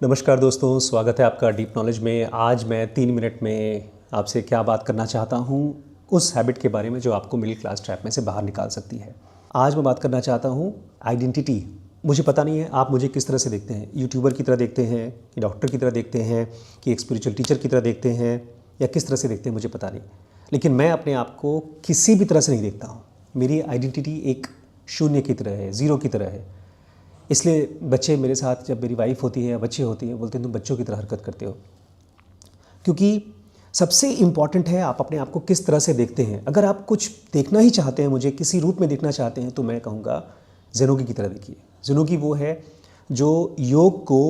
नमस्कार दोस्तों, स्वागत है आपका डीप नॉलेज में। आज मैं 3 मिनट में आपसे क्या बात करना चाहता हूँ उस हैबिट के बारे में जो आपको मिडिल क्लास ट्रैप में से बाहर निकाल सकती है। आज मैं बात करना चाहता हूँ आइडेंटिटी। मुझे पता नहीं है आप मुझे किस तरह से देखते हैं, यूट्यूबर की तरह देखते हैं कि डॉक्टर की तरह देखते हैं कि एक स्पिरिचुअल टीचर की तरह देखते हैं या किस तरह से देखते हैं मुझे पता नहीं, लेकिन मैं अपने आप को किसी भी तरह से नहीं देखता हूँ। मेरी आइडेंटिटी एक शून्य की तरह है, ज़ीरो की तरह है। इसलिए बच्चे मेरे साथ, जब मेरी वाइफ होती है या बच्चे होती हैं, बोलते हैं तुम बच्चों की तरह हरकत करते हो। क्योंकि सबसे इम्पॉर्टेंट है आप अपने आप को किस तरह से देखते हैं। अगर आप कुछ देखना ही चाहते हैं, मुझे किसी रूप में देखना चाहते हैं, तो मैं कहूँगा ज़ेनोगी की तरह देखिए। ज़ेनोगी वो है जो योग को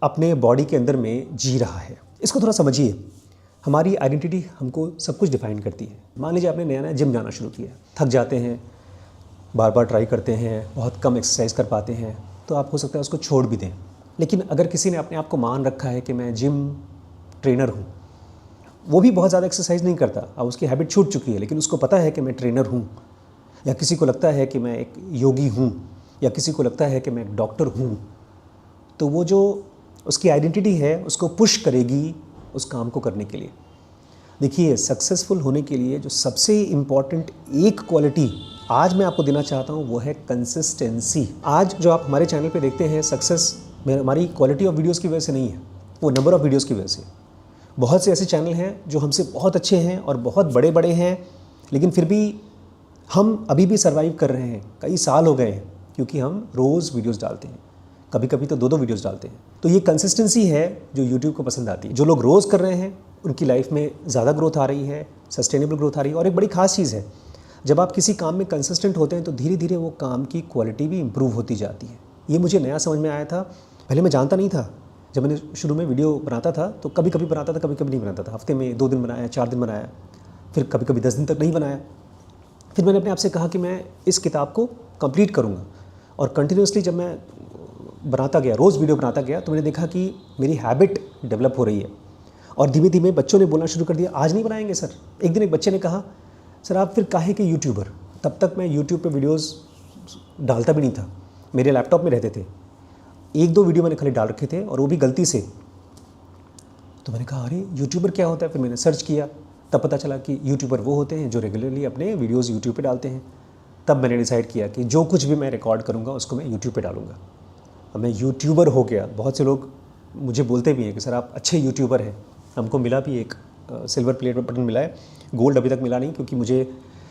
अपने बॉडी के अंदर में जी रहा है। इसको थोड़ा समझिए। हमारी आइडेंटिटी हमको सब कुछ डिफाइन करती है। मान लीजिए आपने नया जिम जाना शुरू किया, थक जाते हैं, बार बार ट्राई करते हैं, बहुत कम एक्सरसाइज कर पाते हैं, तो आप हो सकता है उसको छोड़ भी दें। लेकिन अगर किसी ने अपने आप को मान रखा है कि मैं जिम ट्रेनर हूँ, वो भी बहुत ज़्यादा एक्सरसाइज नहीं करता, अब उसकी हैबिट छूट चुकी है, लेकिन उसको पता है कि मैं ट्रेनर हूँ, या किसी को लगता है कि मैं एक योगी हूँ, या किसी को लगता है कि मैं एक डॉक्टर हूँ, तो वो जो उसकी आइडेंटिटी है उसको पुश करेगी उस काम को करने के लिए। देखिए, सक्सेसफुल होने के लिए जो सबसे इम्पॉर्टेंट एक क्वालिटी आज मैं आपको देना चाहता हूँ वो है कंसिस्टेंसी। आज जो आप हमारे चैनल पे देखते हैं, सक्सेस हमारी क्वालिटी ऑफ वीडियोस की वजह से नहीं है, वो नंबर ऑफ वीडियोस की वजह से। बहुत से ऐसे चैनल हैं जो हमसे बहुत अच्छे हैं और बहुत बड़े बड़े हैं, लेकिन फिर भी हम अभी भी सर्वाइव कर रहे हैं। कई साल हो गए हैं, क्योंकि हम रोज़ वीडियोज़ डालते हैं, कभी कभी तो 2-2 वीडियोज़ डालते हैं। तो ये कंसिस्टेंसी है जो यूट्यूब को पसंद आती है। जो लोग रोज़ कर रहे हैं उनकी लाइफ में ज़्यादा ग्रोथ आ रही है, सस्टेनेबल ग्रोथ आ रही है। और एक बड़ी खास चीज़ है, जब आप किसी काम में कंसिस्टेंट होते हैं तो धीरे धीरे वो काम की क्वालिटी भी इम्प्रूव होती जाती है। ये मुझे नया समझ में आया था, पहले मैं जानता नहीं था। जब मैंने शुरू में वीडियो बनाता था तो कभी कभी बनाता था, कभी कभी नहीं बनाता था। हफ्ते में 2 दिन बनाया, 4 दिन बनाया, फिर कभी कभी 10 दिन तक नहीं बनाया। फिर मैंने अपने आप से कहा कि मैं इस किताब को कंप्लीट करूँगा, और कंटिन्यूसली जब मैं बनाता गया, रोज़ वीडियो बनाता गया, तो मैंने देखा कि मेरी हैबिट डेवलप हो रही है। और धीमे धीमे बच्चों ने बोलना शुरू कर दिया, आज नहीं बनाएंगे सर। एक दिन एक बच्चे ने कहा, सर आप फिर काहे के यूट्यूबर। तब तक मैं यूट्यूब पे वीडियोस डालता भी नहीं था, मेरे लैपटॉप में रहते थे। 1-2 वीडियो मैंने खाली डाल रखे थे, और वो भी गलती से। तो मैंने कहा अरे यूट्यूबर क्या होता है। फिर मैंने सर्च किया, तब पता चला कि यूट्यूबर वो होते हैं जो रेगुलरली अपने वीडियोज़ यूट्यूब पर डालते हैं। तब मैंने डिसाइड किया कि जो कुछ भी मैं रिकॉर्ड करूँगा उसको मैं यूट्यूब पर डालूँगा। अब मैं यूट्यूबर हो गया। बहुत से लोग मुझे बोलते भी हैं कि सर आप अच्छे यूट्यूबर हैं। हमको मिला भी एक सिल्वर प्ले बटन मिला है, गोल्ड अभी तक मिला नहीं, क्योंकि मुझे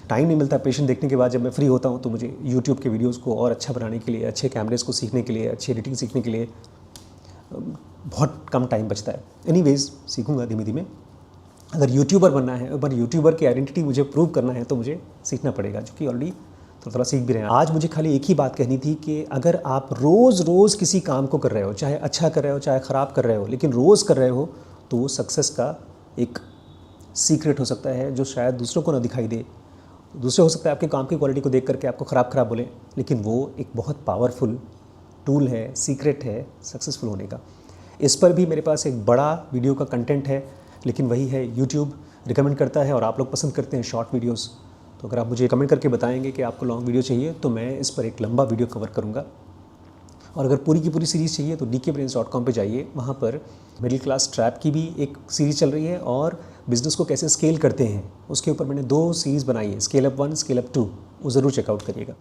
टाइम नहीं मिलता। पेशेंट देखने के बाद जब मैं फ्री होता हूँ तो मुझे यूट्यूब के वीडियोस को और अच्छा बनाने के लिए, अच्छे कैमरेज को सीखने के लिए, अच्छी एडिटिंग सीखने के लिए बहुत कम टाइम बचता है। एनीवेज, सीखूंगा धीमे धीमे। अगर यूट्यूबर बनना है, अगर यूट्यूबर की आइडेंटिटी मुझे प्रूव करना है, तो मुझे सीखना पड़ेगा, जो कि ऑलरेडी थोड़ा सीख भी रहे हैं। आज मुझे खाली एक ही बात कहनी थी कि अगर आप रोज़ किसी काम को कर रहे हो, चाहे अच्छा कर रहे हो चाहे ख़राब कर रहे हो, लेकिन रोज़ कर रहे हो, तो वो सक्सेस का एक सीक्रेट हो सकता है जो शायद दूसरों को ना दिखाई दे। दूसरे हो सकता है आपके काम की क्वालिटी को देख करके आपको ख़राब बोलें, लेकिन वो एक बहुत पावरफुल टूल है, सीक्रेट है सक्सेसफुल होने का। इस पर भी मेरे पास एक बड़ा वीडियो का कंटेंट है, लेकिन वही है, यूट्यूब रिकमेंड करता है और आप लोग पसंद करते हैं शॉर्ट वीडियोज़। तो अगर आप मुझे कमेंट करके बताएंगे कि आपको लॉन्ग वीडियो चाहिए, तो मैं इस पर एक लंबा वीडियो कवर करूँगा। और अगर पूरी की पूरी सीरीज़ चाहिए तो dkbrains.com पे जाइए। वहाँ पर मिडिल क्लास ट्रैप की भी एक सीरीज़ चल रही है, और बिज़नेस को कैसे स्केल करते हैं उसके ऊपर मैंने 2 सीरीज़ बनाई है, स्केल अप 1, स्केल अप 2। वो ज़रूर चेकआउट करिएगा।